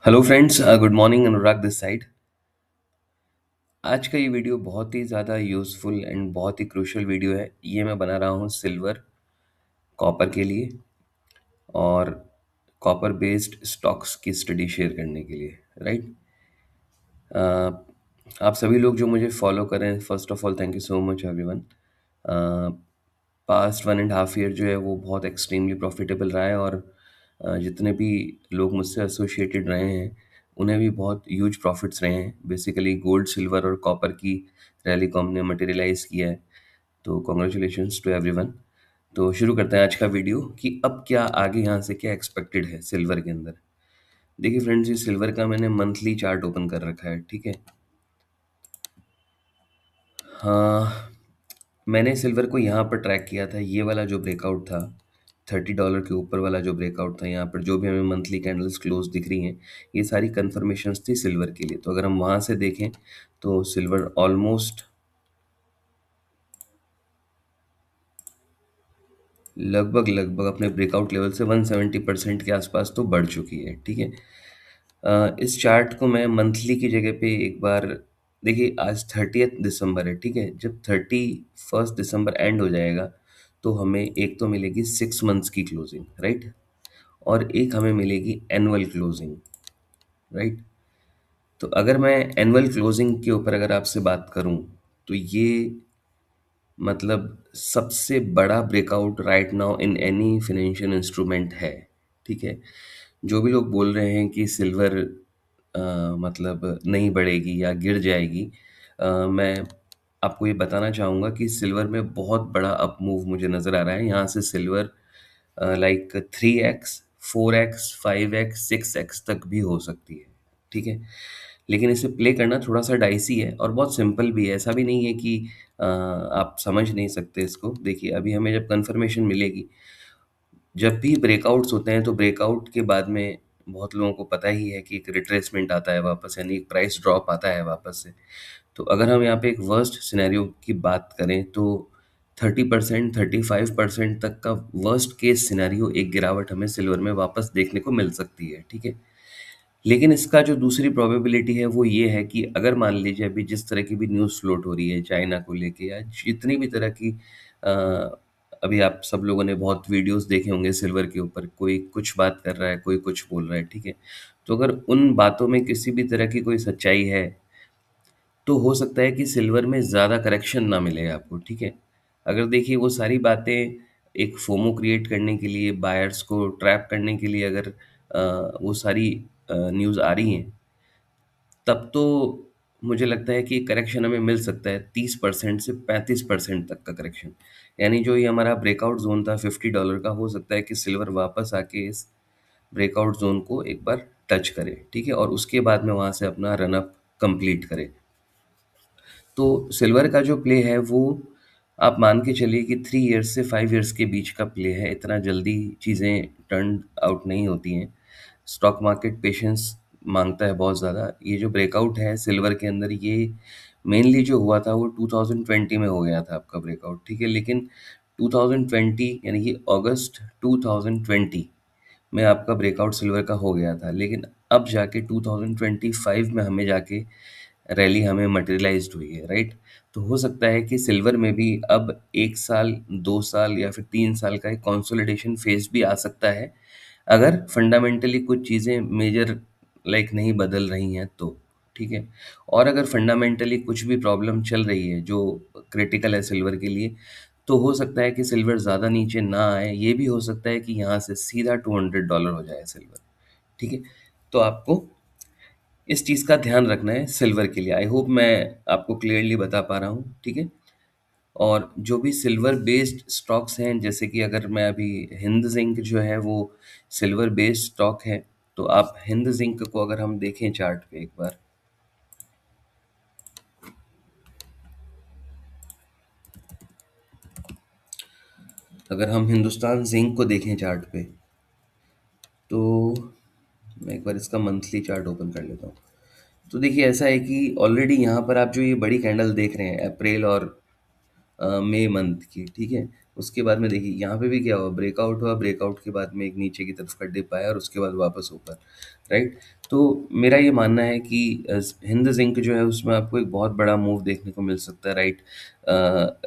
Hello friends, good morning. Anurag this side. आज का ये वीडियो बहुत ही ज़्यादा यूज़फुल एंड बहुत ही क्रूशियल वीडियो है। ये मैं बना रहा हूँ सिल्वर कॉपर के लिए और कॉपर बेस्ड स्टॉक्स की स्टडी शेयर करने के लिए। राइट। आप सभी लोग जो मुझे फॉलो करें, first of all thank you so much everyone. Past 1.5 year जो है वो बहुत एक्सट्रीमली प्रॉफिटेबल रहा है और जितने भी लोग मुझसे एसोसिएटेड रहे हैं उन्हें भी बहुत ह्यूज प्रॉफिट्स रहे हैं। बेसिकली गोल्ड, सिल्वर और कॉपर की रैली को हमने मटेरियलाइज किया है। तो कॉन्ग्रेचुलेशंस टू एवरीवन। तो शुरू करते हैं आज का वीडियो कि अब क्या आगे यहाँ से क्या एक्सपेक्टेड है सिल्वर के अंदर। देखिए फ्रेंड्स, ये सिल्वर का मैंने मंथली चार्ट ओपन कर रखा है, ठीक है। हाँ, मैंने सिल्वर को यहाँ पर ट्रैक किया था। ये वाला जो ब्रेकआउट था, $30 के ऊपर वाला जो ब्रेकआउट था, यहाँ पर जो भी हमें मंथली कैंडल्स क्लोज दिख रही हैं, ये सारी कन्फर्मेशंस थी सिल्वर के लिए। तो अगर हम वहाँ से देखें तो सिल्वर ऑलमोस्ट लगभग लगभग अपने ब्रेकआउट लेवल से 170% के आसपास तो बढ़ चुकी है, ठीक है। इस चार्ट को मैं मंथली की जगह पे एक बार देखिए, आज 30 दिसंबर है, ठीक है। जब 31 दिसंबर एंड हो जाएगा तो हमें एक तो मिलेगी 6 मंथ्स की क्लोजिंग, राइट, और एक हमें मिलेगी एनुअल क्लोजिंग, राइट। तो अगर मैं एनुअल क्लोजिंग के ऊपर अगर आपसे बात करूं तो ये मतलब सबसे बड़ा breakout right now in any financial instrument है, ठीक है। जो भी लोग बोल रहे हैं कि सिल्वर मतलब नहीं बढ़ेगी या गिर जाएगी, मैं आपको ये बताना चाहूँगा कि सिल्वर में बहुत बड़ा अप मूव मुझे नज़र आ रहा है। यहाँ से silver like 3x, 4x, 5x, 6x तक भी हो सकती है, ठीक है। लेकिन इसे प्ले करना थोड़ा सा डाइसी है और बहुत सिंपल भी है। ऐसा भी नहीं है कि आप समझ नहीं सकते इसको। देखिए, अभी हमें जब कंफर्मेशन मिलेगी, जब भी ब्रेकआउट्स होते हैं तो ब्रेकआउट के बाद में बहुत लोगों को पता ही है कि एक रिट्रेसमेंट आता है वापस, यानी एक प्राइस ड्रॉप आता है वापस से। तो अगर हम यहाँ पे एक वर्स्ट सिनेरियो की बात करें तो 30%, 35% तक का वर्स्ट केस सिनेरियो एक गिरावट हमें सिल्वर में वापस देखने को मिल सकती है, ठीक है। लेकिन इसका जो दूसरी प्रोबेबिलिटी है वो ये है कि अगर मान लीजिए अभी जिस तरह की भी न्यूज़ फ्लोट हो रही है चाइना को लेके या जितनी भी तरह की अ, अभी आप सब लोगों ने बहुत वीडियोस देखे होंगे सिल्वर के ऊपर, कोई कुछ बात कर रहा है, कोई कुछ बोल रहा है, ठीक है। तो अगर उन बातों में किसी भी तरह की कोई सच्चाई है तो हो सकता है कि सिल्वर में ज़्यादा करेक्शन ना मिले आपको, ठीक है। अगर देखिए वो सारी बातें एक फोमो क्रिएट करने के लिए, बायर्स को ट्रैप करने के लिए अगर वो सारी न्यूज़ आ रही हैं, तब तो मुझे लगता है कि करेक्शन हमें मिल सकता है 30% से 35% तक का करेक्शन। यानी जो ये हमारा ब्रेकआउट जोन था $50 का, हो सकता है कि सिल्वर वापस आके इस ब्रेकआउट जोन को एक बार टच करे, ठीक है, और उसके बाद में वहाँ से अपना रन अप कंप्लीट करे। तो सिल्वर का जो प्ले है वो आप मान के चलिए कि 3 इयर्स से 5 इयर्स के बीच का प्ले है। इतना जल्दी चीज़ें टर्न आउट नहीं होती हैं। स्टॉक मार्केट पेशेंस मांगता है बहुत ज़्यादा। ये जो ब्रेकआउट है सिल्वर के अंदर, ये मेनली जो हुआ था वो 2020 में हो गया था आपका ब्रेकआउट, ठीक है। लेकिन 2020 यानी कि अगस्त 2020 में आपका ब्रेकआउट सिल्वर का हो गया था। लेकिन अब जाके 2025 में हमें जाके रैली हमें मटेरियलाइज्ड हुई है, राइट। तो हो सकता है कि सिल्वर में भी अब 1 साल, 2 साल या फिर 3 साल का एक कंसोलिडेशन फेज भी आ सकता है, अगर फंडामेंटली कुछ चीज़ें मेजर लाइक नहीं बदल रही हैं तो, ठीक है। और अगर फंडामेंटली कुछ भी प्रॉब्लम चल रही है जो क्रिटिकल है सिल्वर के लिए, तो हो सकता है कि सिल्वर ज़्यादा नीचे ना आए। ये भी हो सकता है कि यहाँ से सीधा $200 हो जाए सिल्वर, ठीक है। तो आपको इस चीज़ का ध्यान रखना है सिल्वर के लिए। आई होप मैं आपको क्लियरली बता पा रहा हूँ, ठीक है। और जो भी सिल्वर बेस्ड स्टॉक्स हैं, जैसे कि अगर मैं अभी हिंद जिंक जो है वो सिल्वर बेस्ड स्टॉक है, तो आप हिंद जिंक को अगर हम देखें चार्ट पे एक बार, अगर हम हिंदुस्तान जिंक को देखें चार्ट पे, तो मैं एक बार इसका मंथली चार्ट ओपन कर लेता हूँ। तो देखिए ऐसा है कि ऑलरेडी यहाँ पर आप जो ये बड़ी कैंडल देख रहे हैं अप्रैल और मई मंथ की, ठीक है। उसके बाद में देखिए यहाँ पे भी क्या हुआ, ब्रेकआउट हुआ, ब्रेकआउट के बाद में एक नीचे की तरफ का डिप आया और उसके बाद वापस ऊपर, राइट। तो मेरा ये मानना है कि हिंद जिंक जो है उसमें आपको एक बहुत बड़ा मूव देखने को मिल सकता है, राइट।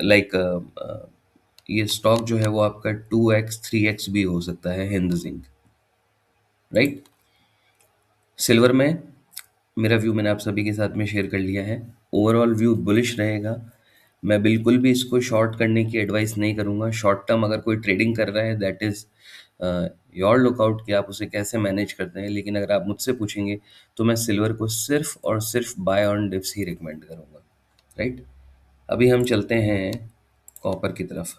लाइक ये स्टॉक जो है वो आपका 2x 3x भी हो सकता है, हिंद जिंक, राइट। सिल्वर में मेरा व्यू मैंने आप सभी के साथ में शेयर कर लिया है। ओवरऑल व्यू बुलिश रहेगा। मैं बिल्कुल भी इसको शॉर्ट करने की एडवाइस नहीं करूँगा। शॉर्ट टर्म अगर कोई ट्रेडिंग कर रहा है दैट इज़ योर लुकआउट कि आप उसे कैसे मैनेज करते हैं। लेकिन अगर आप मुझसे पूछेंगे तो मैं सिल्वर को सिर्फ और सिर्फ बाय ऑन डिप्स ही रिकमेंड करूँगा, राइट। अभी हम चलते हैं कॉपर की तरफ।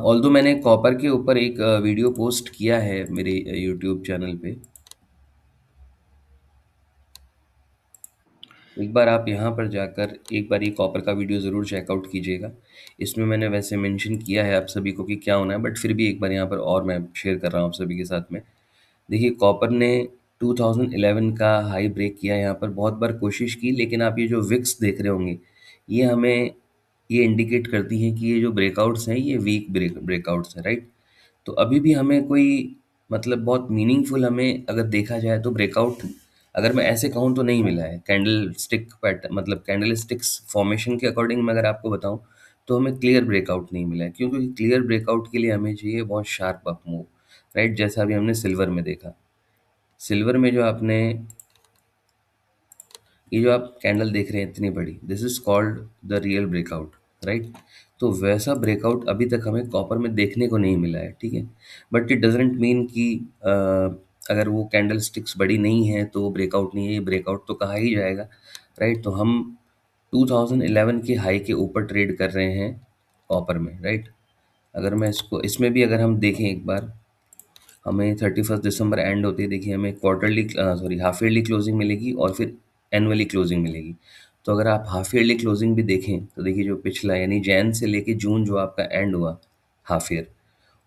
ऑल्दो मैंने कॉपर के ऊपर एक वीडियो पोस्ट किया है मेरे यूट्यूब चैनल पे। एक बार आप यहाँ पर जाकर एक बार ये कॉपर का वीडियो ज़रूर चेकआउट कीजिएगा। इसमें मैंने वैसे मेंशन किया है आप सभी को कि क्या होना है, बट फिर भी एक बार यहाँ पर और मैं शेयर कर रहा हूँ आप सभी के साथ में। देखिए कॉपर ने 2011 का हाई ब्रेक किया, यहाँ पर बहुत बार कोशिश की, लेकिन आप ये जो विक्स देख रहे होंगे ये हमें ये इंडिकेट करती हैं कि ये जो ब्रेकआउट्स हैं ये वीक ब्रेकआउट्स हैं, राइट। तो अभी भी हमें कोई मतलब बहुत मीनिंगफुल हमें अगर देखा जाए तो ब्रेकआउट अगर मैं ऐसे कहूँ तो नहीं मिला है। कैंडल स्टिक पैटर्न मतलब कैंडल स्टिक्स फॉर्मेशन के अकॉर्डिंग मैं अगर आपको बताऊँ तो हमें क्लियर ब्रेकआउट नहीं मिला है, क्योंकि क्लियर ब्रेकआउट के लिए हमें चाहिए बहुत शार्प अप मूव, राइट। जैसा अभी हमने सिल्वर में देखा। सिल्वर में जो आपने ये जो आप कैंडल देख रहे हैं इतनी बड़ी, this is called the real breakout, right. तो वैसा ब्रेकआउट अभी तक हमें कॉपर में देखने को नहीं मिला है, ठीक है। बट इट डजेंट मीन कि अगर वो कैंडल स्टिक्स बड़ी नहीं है तो ब्रेकआउट नहीं है, ये ब्रेकआउट तो कहा ही जाएगा, राइट। तो हम 2011 के हाई के ऊपर ट्रेड कर रहे हैं कॉपर में, राइट। अगर मैं इसको इसमें भी अगर हम देखें एक बार, हमें 31 दिसंबर एंड होती है, देखिए हमें quarterly sorry half yearly closing मिलेगी और फिर एनुअली क्लोजिंग मिलेगी। तो अगर आप हाफ ईयरली क्लोजिंग भी देखें तो देखिए जो पिछला यानी जैन से लेके जून जो आपका एंड हुआ हाफ ईयर,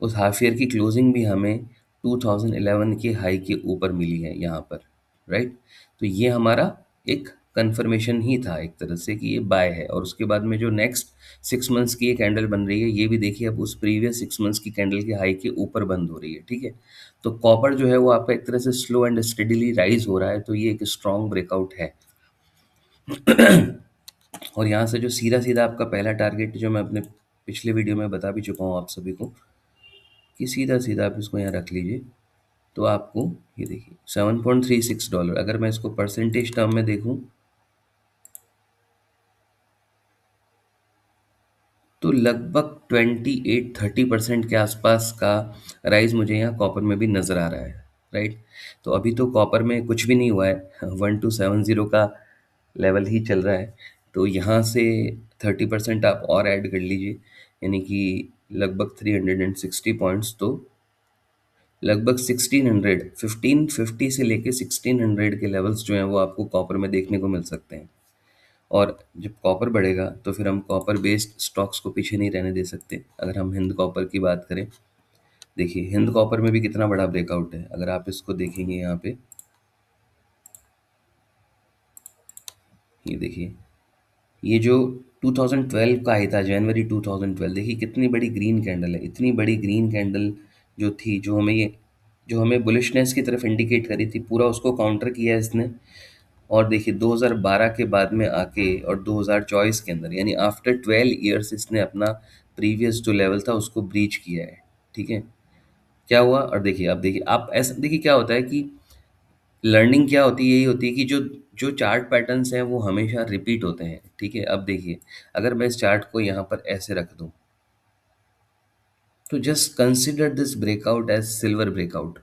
उस हाफ ईयर की क्लोजिंग भी हमें 2011 के हाई के ऊपर मिली है यहाँ पर, राइट। तो ये हमारा एक कंफर्मेशन ही था एक तरह से कि ये बाय है। और उसके बाद में जो नेक्स्ट 6 मंथ्स की ये कैंडल बन रही है ये भी देखिए अब उस प्रीवियस 6 मंथ्स की कैंडल के हाई के ऊपर बंद हो रही है, ठीक है। तो कॉपर जो है वो आपका एक तरह से स्लो एंड स्टेडीली राइज हो रहा है, तो ये एक स्ट्रॉन्ग ब्रेकआउट है। और यहाँ से जो सीधा सीधा आपका पहला टारगेट जो मैं अपने पिछले वीडियो में बता भी चुका हूँ आप सभी को कि सीधा सीधा आप इसको यहाँ रख लीजिए। तो आपको ये देखिए $7.36, अगर मैं इसको परसेंटेज टर्म में देखूँ तो लगभग 28-30% के आसपास का राइज मुझे यहाँ कॉपर में भी नज़र आ रहा है, राइट। तो अभी तो कॉपर में कुछ भी नहीं हुआ है, 1270 का लेवल ही चल रहा है। तो यहाँ से 30% आप और ऐड कर लीजिए, यानी कि लगभग 360 पॉइंट्स। तो लगभग 1600 1550 से लेके 1600 के लेवल्स जो हैं वो आपको कॉपर में देखने को मिल सकते हैं। और जब कॉपर बढ़ेगा तो फिर हम कॉपर बेस्ड स्टॉक्स को पीछे नहीं रहने दे सकते। अगर हम हिंद कॉपर की बात करें, देखिए हिंद कॉपर में भी कितना बड़ा ब्रेकआउट है। अगर आप इसको देखेंगे यहाँ पे, ये देखिए ये जो 2012 का आई था, जनवरी 2012, देखिए कितनी बड़ी ग्रीन कैंडल है। इतनी बड़ी ग्रीन कैंडल जो थी, जो हमें बुलिशनेस की तरफ इंडिकेट करी थी, पूरा उसको काउंटर किया है इसने। और देखिए 2012 के बाद में आके और 2024 के अंदर यानी आफ्टर 12 ईयर्स इसने अपना प्रीवियस जो लेवल था उसको ब्रीच किया है, ठीक है। क्या हुआ, और देखिए अब देखिए आप ऐसा देखिए क्या होता है कि लर्निंग क्या होती है, यही होती है कि जो जो चार्ट पैटर्न्स हैं वो हमेशा रिपीट होते हैं, ठीक है। अब देखिए अगर मैं इस चार्ट को यहाँ पर ऐसे रख दूँ तो just consider this breakout as silver breakout.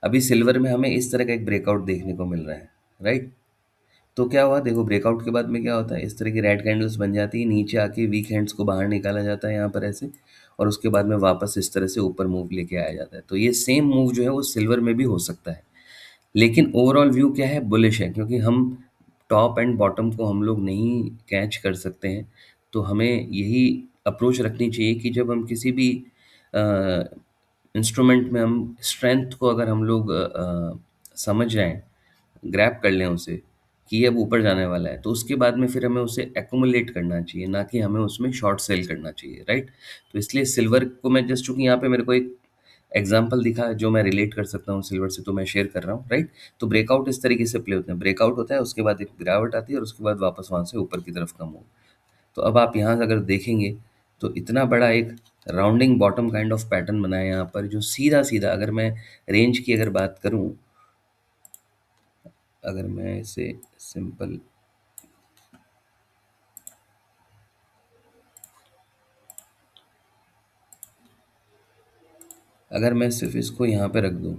अभी सिल्वर में हमें इस तरह का एक ब्रेकआउट देखने को मिल रहा है, राइट। तो क्या हुआ, देखो ब्रेकआउट के बाद में क्या होता है, इस तरह की रेड कैंडल्स बन जाती है, नीचे आके वीक हैंड्स को बाहर निकाला जाता है यहाँ पर ऐसे, और उसके बाद में वापस इस तरह से ऊपर मूव लेके आया जाता है। तो ये सेम मूव जो है वो सिल्वर में भी हो सकता है। लेकिन ओवरऑल व्यू क्या है, बुलिश है, क्योंकि हम टॉप एंड बॉटम को हम लोग नहीं कैच कर सकते हैं, तो हमें यही अप्रोच रखनी चाहिए कि जब हम किसी भी इंस्ट्रूमेंट में हम स्ट्रेंथ को अगर हम लोग समझ जाएं, ग्रैब कर लें उसे कि ये अब ऊपर जाने वाला है, तो उसके बाद में फिर हमें उसे एक्यूमुलेट करना चाहिए, ना कि हमें उसमें शॉर्ट सेल करना चाहिए, राइट? तो इसलिए सिल्वर को मैं जस्ट, चूंकि यहाँ पे मेरे को एक एग्जाम्पल दिखा जो मैं रिलेट कर सकता हूँ सिल्वर से, तो मैं शेयर कर रहा हूँ, राइट? तो ब्रेकआउट इस तरीके से प्ले होते हैं, ब्रेकआउट होता है, उसके बाद एक गिरावट आती है और उसके बाद वापस वहाँ से ऊपर की तरफ का मूव। तो अब आप यहाँ से अगर देखेंगे तो इतना बड़ा एक rounding bottom kind of pattern बना है यहाँ पर, जो सीधा सीधा, अगर मैं रेंज की अगर बात करूँ, अगर मैं इसे सिंपल, अगर मैं सिर्फ इसको यहाँ पे रख दूँ,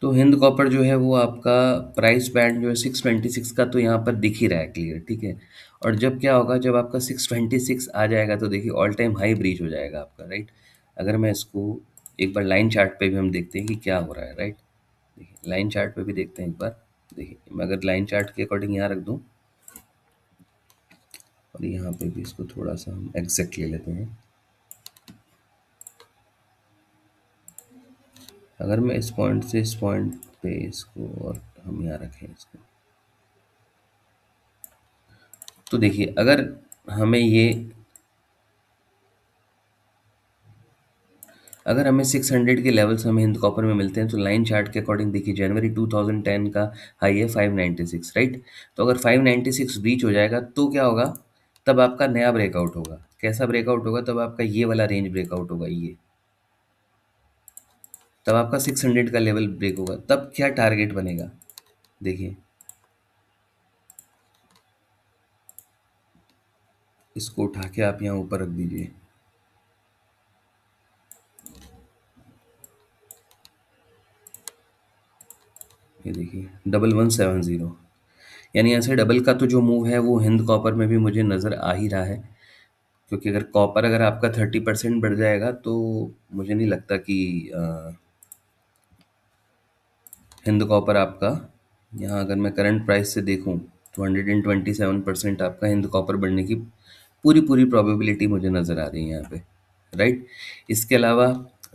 तो हिंद कॉपर जो है वो आपका प्राइस बैंड जो है 626 का तो यहाँ पर दिख ही रहा है क्लियर, ठीक है? और जब क्या होगा, जब आपका 626 आ जाएगा तो देखिए ऑल टाइम हाई ब्रीच हो जाएगा आपका, राइट? अगर मैं इसको एक बार लाइन चार्ट पे भी हम देखते हैं कि क्या हो रहा है, राइट? देखिए लाइन चार्ट पे भी देखते हैं एक बार। देखिए मैं अगर लाइन चार्ट के अकॉर्डिंग यहाँ रख दूँ और यहाँ पे भी इसको थोड़ा सा हम एग्जैक्ट ले लेते हैं, अगर मैं इस पॉइंट से इस पॉइंट पे इसको और हम यहाँ रखें इसको, तो देखिए अगर हमें ये, अगर हमें 600 के लेवल्स हमें हिंद कॉपर में मिलते हैं, तो लाइन चार्ट के अकॉर्डिंग देखिए जनवरी 2010 का हाई है 596, राइट? तो अगर 596 ब्रीच हो जाएगा तो क्या होगा, तब आपका नया ब्रेकआउट होगा। कैसा ब्रेकआउट होगा? तब आपका ये वाला रेंज ब्रेकआउट होगा, ये, तब आपका 600 का लेवल ब्रेक होगा। तब क्या टारगेट बनेगा, देखिए इसको उठा के आप यहाँ ऊपर रख दीजिए, ये देखिए 1170, यानी ऐसे डबल का तो जो मूव है वो हिंद कॉपर में भी मुझे नज़र आ ही रहा है। क्योंकि अगर कॉपर अगर आपका 30% बढ़ जाएगा तो मुझे नहीं लगता कि हिंद कॉपर आपका, यहाँ अगर मैं करंट प्राइस से देखूँ तो 127% आपका हिंद कॉपर बढ़ने की पूरी पूरी प्रोबेबिलिटी मुझे नज़र आ रही है यहाँ पे, राइट? इसके अलावा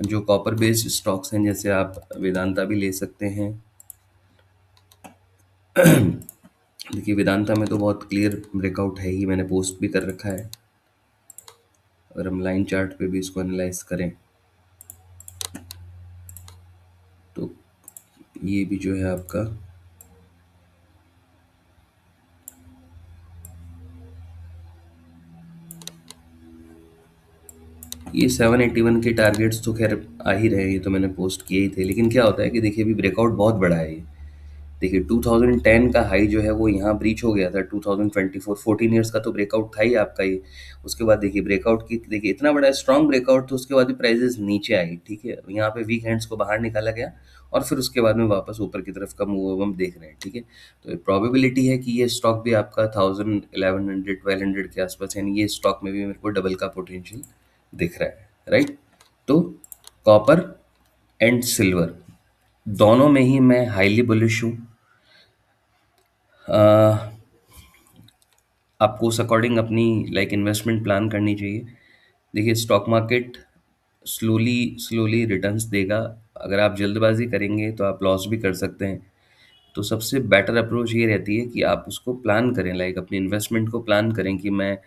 जो कॉपर बेस्ड स्टॉक्स हैं, जैसे आप वेदांता भी ले सकते हैं। देखिए वेदांता में तो बहुत क्लियर ब्रेकआउट है ही, मैंने पोस्ट भी कर रखा है। अगर हम लाइन चार्ट पे भी इसको एनालाइज करें तो ये भी जो है आपका, ये 781 के टारगेट्स तो खैर आ ही रहे हैं, ये तो मैंने पोस्ट किए ही थे। लेकिन क्या होता है कि देखिए अभी ब्रेकआउट बहुत बड़ा है ये। देखिए 2010 का हाई जो है वो यहाँ ब्रीच हो गया था, 2024 14 ईयर्स का तो ब्रेकआउट था ही आपका ये। उसके बाद देखिए ब्रेकआउट की, देखिए इतना बड़ा स्ट्रॉन्ग ब्रेकआउट, तो उसके बाद भी प्राइजेस नीचे आई, ठीक है? यहाँ पे वीक हैंड्स को बाहर निकाला गया और फिर उसके बाद में वापस ऊपर की तरफ का मूव हम देख रहे हैं, ठीक है? तो प्रोबेबिलिटी है कि ये स्टॉक भी आपका 1000 1100 1200 के आसपास, यानी ये स्टॉक में भी मेरे को डबल का पोटेंशियल दिख रहा है, राइट? तो कॉपर एंड सिल्वर दोनों में ही मैं हाईली बुलिश हूँ। आपको उस अकॉर्डिंग अपनी लाइक इन्वेस्टमेंट प्लान करनी चाहिए। देखिए stock market slowly slowly returns देगा, अगर आप जल्दबाजी करेंगे तो आप लॉस भी कर सकते हैं। तो सबसे बेटर अप्रोच ये रहती है कि आप उसको प्लान करें, लाइक अपनी इन्वेस्टमेंट को प्लान करें कि मैं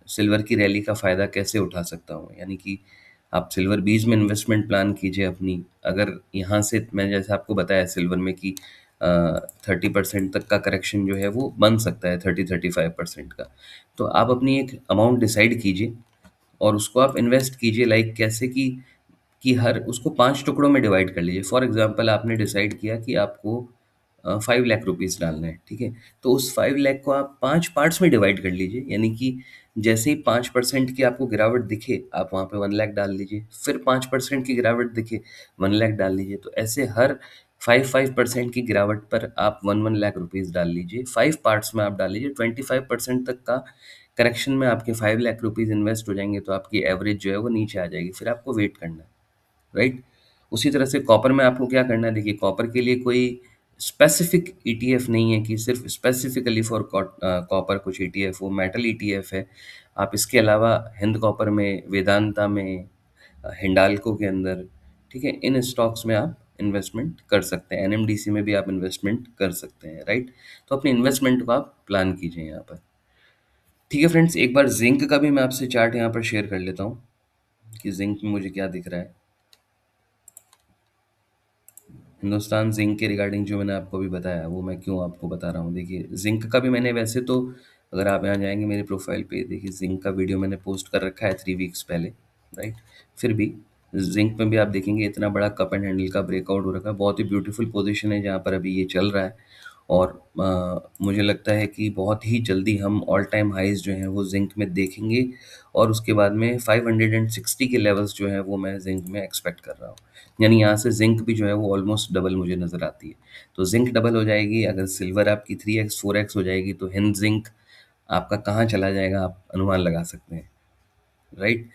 सिल्वर की रैली का फ़ायदा कैसे उठा सकता हूँ, यानी कि आप सिल्वर बीज में इन्वेस्टमेंट प्लान कीजिए अपनी। अगर यहाँ से मैं जैसे आपको बताया सिल्वर में कि 30% तक का करेक्शन जो है वो बन सकता है, 30-35% का, तो आप अपनी एक अमाउंट डिसाइड कीजिए और उसको आप इन्वेस्ट कीजिए, लाइक कैसे कि हर उसको 5 टुकड़ों में डिवाइड कर लीजिए। फॉर एग्ज़ाम्पल आपने डिसाइड किया कि आपको 5 लाख रुपीज़ डालना है, ठीक है? तो उस 5 लाख को आप 5 पार्ट्स में डिवाइड कर लीजिए, यानी कि जैसे ही 5% की आपको गिरावट दिखे, आप वहाँ पे 1 लाख डाल लीजिए, फिर 5% की गिरावट दिखे, 1 लाख डाल लीजिए। तो ऐसे हर 5-5% की गिरावट पर आप 1-1 लाख रुपीज़ डाल लीजिए। 5 पार्ट्स में आप डाल लीजिए, 25% तक का करेक्शन में आपके 5 लाख रुपीज़ इन्वेस्ट हो जाएँगे, तो आपकी एवरेज जो है वो नीचे आ जाएगी। फिर आपको वेट करना है, राइट? उसी तरह से कॉपर में आपको क्या करना है, देखिए कॉपर के लिए कोई स्पेसिफिक ईटीएफ नहीं है कि सिर्फ स्पेसिफिकली फॉर कॉपर कुछ ईटीएफ, वो मेटल ईटीएफ है। आप इसके अलावा हिंद कॉपर में, वेदांता में, हिंडाल्को के अंदर, ठीक है, इन स्टॉक्स में आप इन्वेस्टमेंट कर सकते हैं। एनएमडीसी में भी आप इन्वेस्टमेंट कर सकते हैं, राइट। तो अपनी इन्वेस्टमेंट को आप प्लान कीजिए यहाँ पर। ठीक है फ्रेंड्स, एक बार जिंक का भी मैं आपसे चार्ट यहाँ पर शेयर कर लेता हूँ कि जिंक में मुझे क्या दिख रहा है। हिंदुस्तान जिंक के रिगार्डिंग जो मैंने आपको अभी बताया, वो मैं क्यों आपको बता रहा हूँ। देखिए जिंक का भी मैंने वैसे तो, अगर आप यहाँ जाएंगे मेरे प्रोफाइल पे, देखिए जिंक का वीडियो मैंने पोस्ट कर रखा है 3 वीक्स पहले, राइट। फिर भी जिंक में भी आप देखेंगे इतना बड़ा कप एंड हैंडल का ब्रेकआउट हो रखा है, बहुत ही ब्यूटीफुल पोजीशन है जहाँ पर अभी ये चल रहा है। और मुझे लगता है कि बहुत ही जल्दी हम ऑल टाइम हाइज जो हैं वो जिंक में देखेंगे, और उसके बाद में 560 के लेवल्स जो हैं वो मैं जिंक में एक्सपेक्ट कर रहा हूँ। यानी यहाँ से जिंक भी जो है वो ऑलमोस्ट डबल मुझे नज़र आती है। तो जिंक डबल हो जाएगी, अगर सिल्वर आपकी 3x 4x हो जाएगी, तो हिंद जिंक आपका कहाँ चला जाएगा आप अनुमान लगा सकते हैं, राइट।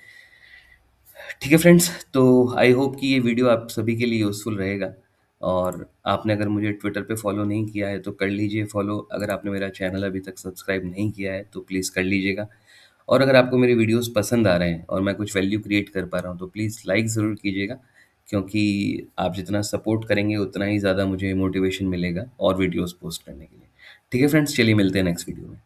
ठीक है फ्रेंड्स, तो आई होप कि ये वीडियो आप सभी के लिए यूज़फुल रहेगा। और आपने अगर मुझे ट्विटर पे फॉलो नहीं किया है तो कर लीजिए फॉलो। अगर आपने मेरा चैनल अभी तक सब्सक्राइब नहीं किया है तो प्लीज़ कर लीजिएगा। और अगर आपको मेरे वीडियोस पसंद आ रहे हैं और मैं कुछ वैल्यू क्रिएट कर पा रहा हूँ तो प्लीज़ लाइक ज़रूर कीजिएगा, क्योंकि आप जितना सपोर्ट करेंगे उतना ही ज़्यादा मुझे मोटिवेशन मिलेगा और वीडियोस पोस्ट करने के लिए। ठीक है फ्रेंड्स, चलिए मिलते हैं नेक्स्ट वीडियो में।